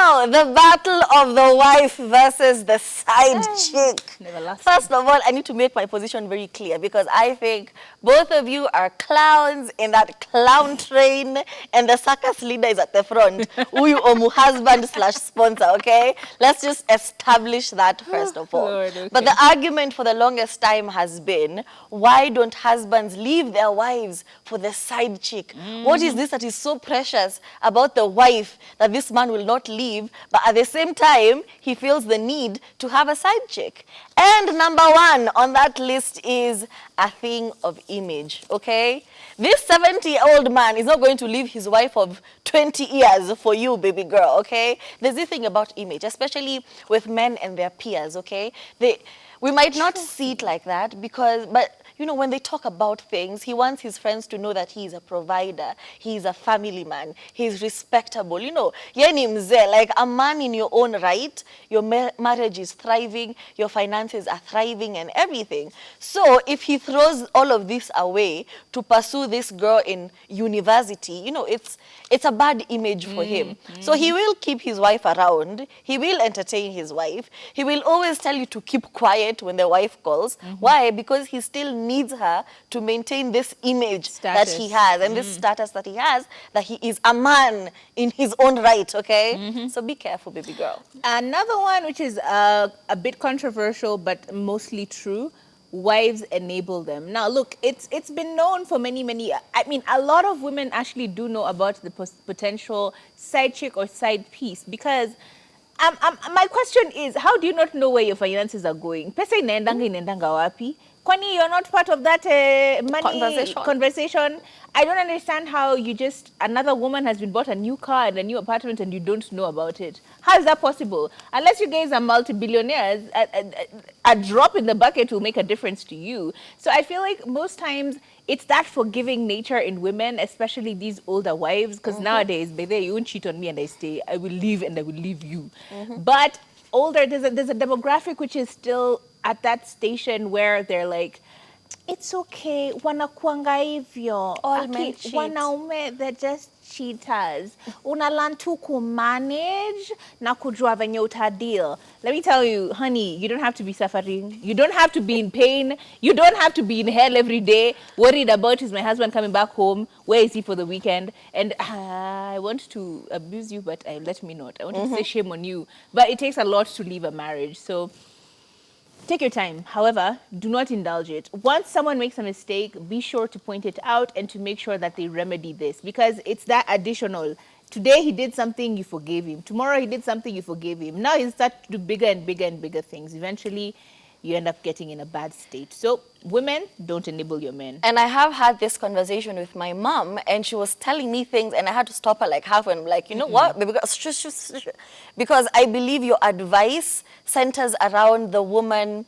Now, the battle of the wife versus the side chick. First of all, I need to make my position very clear because I think both of you are clowns in that clown train and the circus leader is at the front. Uyu omu husband / sponsor, okay? Let's just establish that first of all. Lord, okay. But the argument for the longest time has been, why don't husbands leave their wives for the side chick? What is this that is so precious about the wife that this man will not leave, but at the same time, he feels the need to have a side chick? And number one on that list is a thing of image, okay? This 70-year-old man is not going to leave his wife of 20 years for you, baby girl, okay? There's this thing about image, especially with men and their peers, okay? We might not see it like that because, but you know, when they talk about things, he wants his friends to know that he is a provider, he is a family man, he is respectable. You know, yeni mzee, like a man in your own right, your marriage is thriving, your finances are thriving and everything. So if he throws all of this away to pursue this girl in university, you know, it's a bad image for him. So he will keep his wife around, he will entertain his wife, he will always tell you to keep quiet when the wife calls. Why? Because he still needs her to maintain this image that he has and this status that he has, that he is a man in his own right, okay? So be careful, baby girl. Another one which is a bit controversial but mostly true, wives enable them. Now look, it's been known for many, I mean, a lot of women actually do know about the potential side chick or side piece because my question is, how do you not know where your finances are going? Pesa inaendanga wapi? Kwani, you're not part of that money conversation. I don't understand how you just, another woman has been bought a new car and a new apartment and you don't know about it. How is that possible? Unless you guys are multi-billionaires, a drop in the bucket will make a difference to you. So I feel like most times it's that forgiving nature in women, especially these older wives, because nowadays, baby, you won't cheat on me and I stay. I will leave and I will leave you. But older, there's a demographic which is still at that station where they're like, it's okay, wanakuanga hivyo. All men cheat. Wanaume, they're just cheaters. Unalan tu kumanage na kujua venye utadeal. Let me tell you, honey, you don't have to be suffering. You don't have to be in pain. You don't have to be in hell every day, worried about, is my husband coming back home? Where is he for the weekend? And I want to abuse you, but let me not. I want to say shame on you. But it takes a lot to leave a marriage. So take your time. However, do not indulge it. Once someone makes a mistake, be sure to point it out and to make sure that they remedy this, because it's that additional. Today he did something, you forgave him. Tomorrow he did something, you forgave him. Now he starts to do bigger and bigger and bigger things. Eventually, you end up getting in a bad state. So women, don't enable your men. And I have had this conversation with my mom, and she was telling me things, and I had to stop her like halfway. And I'm like, you know what? Because I believe your advice centers around the woman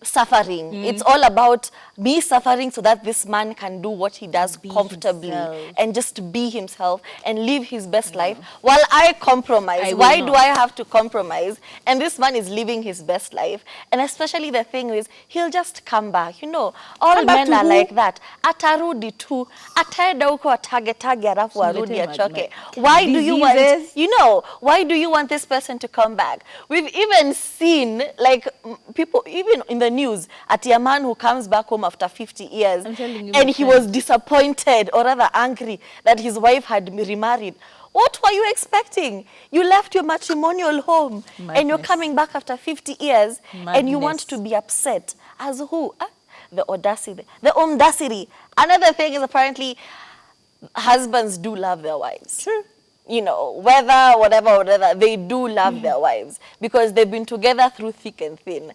suffering. It's all about me suffering so that this man can do what he does comfortably and just be himself and live his best life while I compromise. Why do I have to compromise? And this man is living his best life. And especially the thing is, he'll just come back. You know, all men are like that. Atarudi tu, ataenda huko atage alafu arudi achoke. Why do you want, you know, why do you want this person to come back? We've even seen, like, people, even in the news, at a man who comes back home after 50 years and he was disappointed or rather angry that his wife had remarried. What were you expecting? You left your matrimonial home and you're coming back after 50 years and you want to be upset. As who? The audacity. The audacity. Another thing is apparently husbands do love their wives. True. You know, whatever, they do love their wives because they've been together through thick and thin.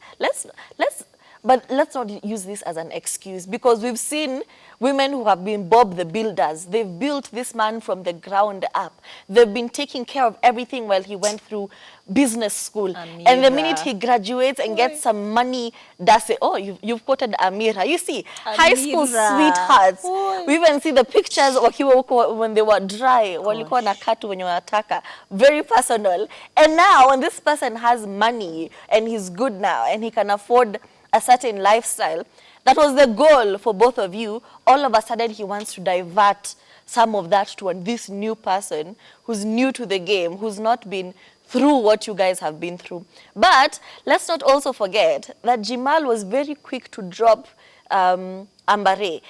But let's not use this as an excuse, because we've seen women who have been Bob the Builders. They've built this man from the ground up. They've been taking care of everything while he went through business school. Amira. And the minute he graduates and gets some money, that's it. Oh, you've quoted Amira. You see, high school sweethearts. We even see the pictures when they were dry. Walikuwa na katu wenye wanataka. Very personal. And now, when this person has money and he's good now and he can afford a certain lifestyle, that was the goal for both of you. All of a sudden, he wants to divert some of that to this new person who's new to the game, who's not been through what you guys have been through. But let's not also forget that Jimal was very quick to drop Ambare.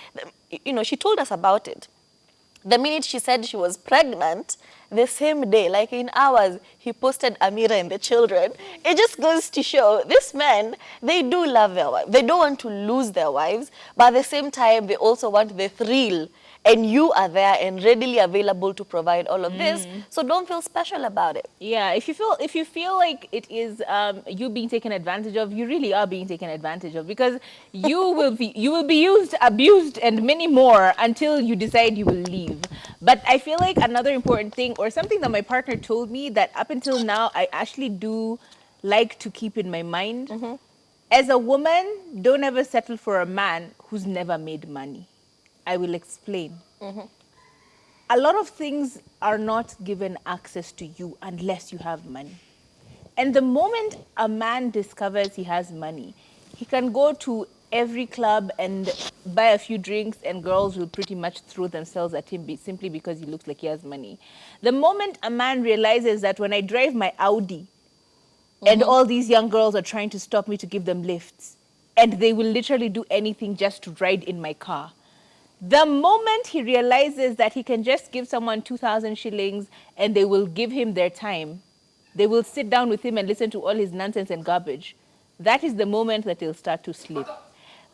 You know, she told us about it. The minute she said she was pregnant, the same day, like in hours, he posted Amira and the children. It just goes to show these men, they do love their wives. They don't want to lose their wives, but at the same time, they also want the thrill. And you are there and readily available to provide all of this. So don't feel special about it. Yeah, if you feel like it is you being taken advantage of, you really are being taken advantage of, because you will be used, abused, and many more until you decide you will leave. But I feel like another important thing, or something that my partner told me that up until now I actually do like to keep in my mind, as a woman, don't ever settle for a man who's never made money. I will explain. A lot of things are not given access to you unless you have money. And the moment a man discovers he has money, he can go to every club and buy a few drinks, and girls will pretty much throw themselves at him simply because he looks like he has money. The moment a man realizes that when I drive my Audi and all these young girls are trying to stop me to give them lifts, and they will literally do anything just to ride in my car, the moment he realizes that he can just give someone 2,000 shillings and they will give him their time, they will sit down with him and listen to all his nonsense and garbage, that is the moment that he'll start to slip.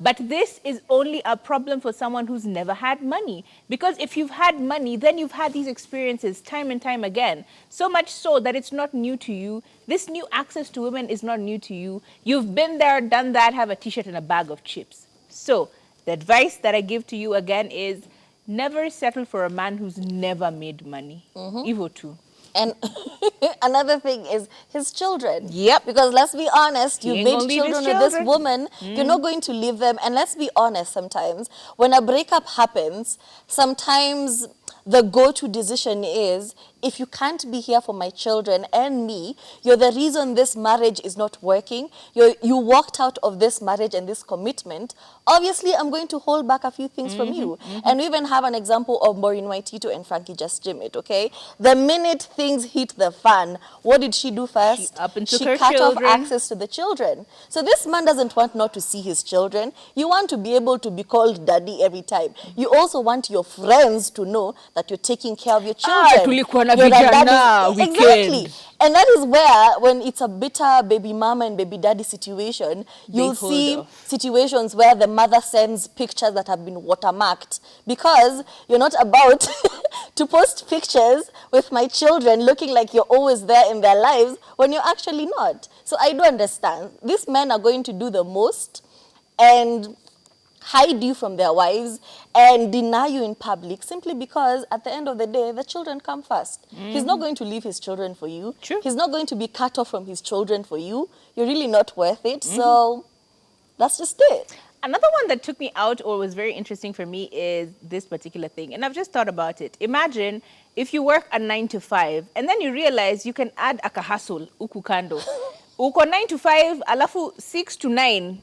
But this is only a problem for someone who's never had money. Because if you've had money, then you've had these experiences time and time again. So much so that it's not new to you. This new access to women is not new to you. You've been there, done that, have a t-shirt and a bag of chips. So the advice that I give to you again is never settle for a man who's never made money. Evo too. And another thing is his children. Yep. Because let's be honest, He you ain't made gonna leave his children with this children. woman, you're not going to leave them. And let's be honest, sometimes when a breakup happens, sometimes the go-to decision is, if you can't be here for my children and me, you're the reason this marriage is not working. You walked out of this marriage and this commitment. Obviously, I'm going to hold back a few things from you. And we even have an example of Maureen Waitito and Frankie Just Jim It, okay? The minute things hit the fan, what did she do first? She cut children. off access to the children. So this man doesn't want not to see his children. You want to be able to be called daddy every time. You also want your friends to know that you're taking care of your children. Tulikuwa na You're a vijana daddy. Exactly. weekend. And that is where, when it's a bitter baby mama and baby daddy situation, you'll hold see off. situations where the mother sends pictures that have been watermarked, because you're not about to post pictures with my children looking like you're always there in their lives when you're actually not. So I do understand. These men are going to do the most and hide you from their wives and deny you in public, simply because at the end of the day, the children come first. He's not going to leave his children for you. True. He's not going to be cut off from his children for you. You're really not worth it. So that's just it. Another one that took me out or was very interesting for me is this particular thing. And I've just thought about it. Imagine if you work a 9 to 5 and then you realize you can add a hustle, uku kando. Uko 9 to 5, alafu 6 to 9,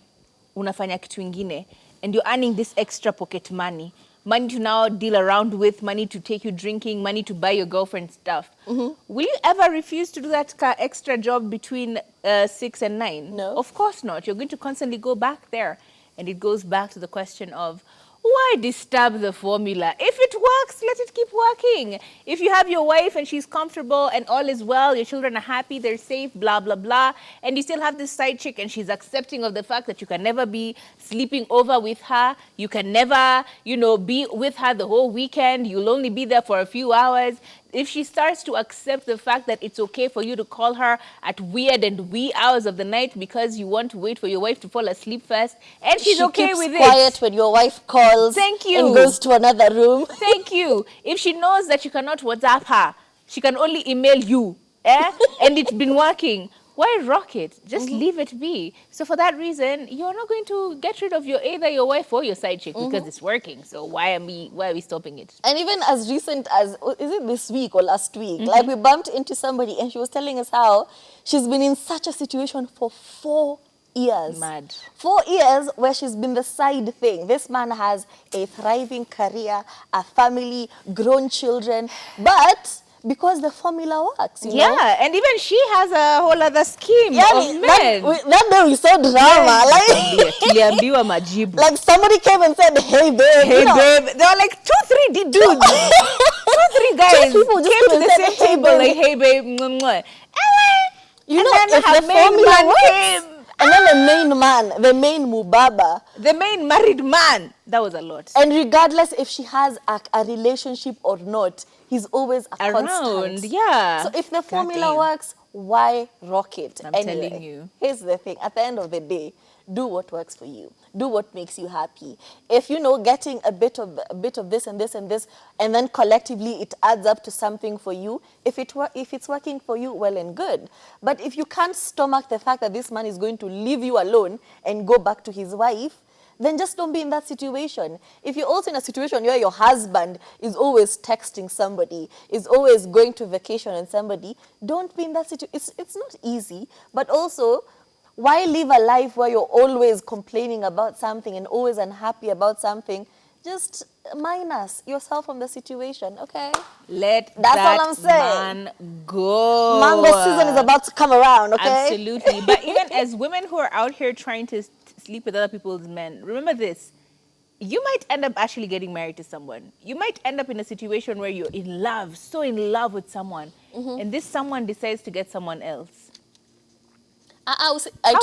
unafanya kitu ingine. And you're earning this extra pocket money. Money to now deal around with, money to take you drinking, money to buy your girlfriend stuff. Will you ever refuse to do that extra job between 6 and 9? No. Of course not. You're going to constantly go back there. And it goes back to the question of, why disturb the formula? If it works, let it keep working. If you have your wife and she's comfortable and all is well, your children are happy, they're safe, blah, blah, blah, and you still have this side chick and she's accepting of the fact that you can never be sleeping over with her, you can never, be with her the whole weekend, you'll only be there for a few hours. If she starts to accept the fact that it's okay for you to call her at weird and wee hours of the night because you want to wait for your wife to fall asleep first, and she's okay with it. She keeps quiet when your wife calls. Thank you. And goes to another room. Thank you. If she knows that you cannot WhatsApp her, she can only email you, and it's been working, why rock it? Just leave it be. So for that reason, you're not going to get rid of either your wife or your side chick because it's working. So why are we stopping it? And even as recent as, is it this week or last week? Like, we bumped into somebody and she was telling us how she's been in such a situation for 4 years. Mad. 4 years where she's been the side thing. This man has a thriving career, a family, grown children, but because the formula works, you know? Yeah, and even she has a whole other scheme Yeah, of men. that day we saw drama. Tuliambiwa majibu. Like somebody came and said, hey babe. Hey you know, babe, there were like 2-3 dudes, 2-3 guys Two people just came to came the and same said, "Hey, table babe." like, hey babe, mwah, mwah. You And know, then if her the main formula man works, came. and then the main mubaba, The main married man. That was a lot. and regardless if she has a relationship or not, he's always a Around, constant. yeah. So if the formula Goddamn. works, why rock it? I'm Anyway, telling you. here's the thing. At the end of the day, do what works for you. Do what makes you happy. If you know getting a bit of this and this and this, and then collectively it adds up to something for you. If it's working for you, well and good. But if you can't stomach the fact that this man is going to leave you alone and go back to his wife, then just don't be in that situation. If you're also in a situation where your husband is always texting somebody, is always going to vacation on somebody, don't be in that situation. It's not easy, but also, why live a life where you're always complaining about something and always unhappy about something? Just minus yourself from the situation, okay? Let That's that all I'm saying. man go. Mango season is about to come around, okay? Absolutely. But even as women who are out here trying to sleep with other people's men, remember this. You might end up actually getting married to someone. You might end up in a situation where you're in love, so in love with someone, and this someone decides to get someone else. How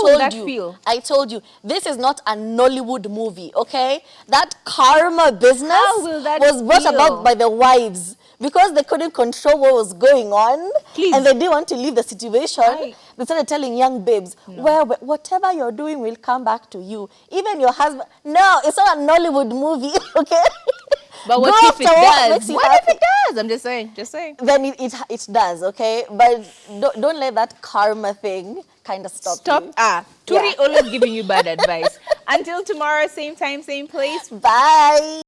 will that feel? I told you, this is not a Nollywood movie, okay? That karma business How will that was brought feel? about by the wives because they couldn't control what was going on. Please. And they didn't want to leave the situation. Aye. They started telling young babes, well, whatever you're doing will come back to you. Even your husband. No, it's not a Nollywood movie, okay? But Go what if it after what does? makes you What if happy. it does? I'm just saying, just saying. Then it does, okay? But don't let that karma thing kind of stop you. Turi Yeah. always giving you bad advice. Until tomorrow, same time, same place. Bye.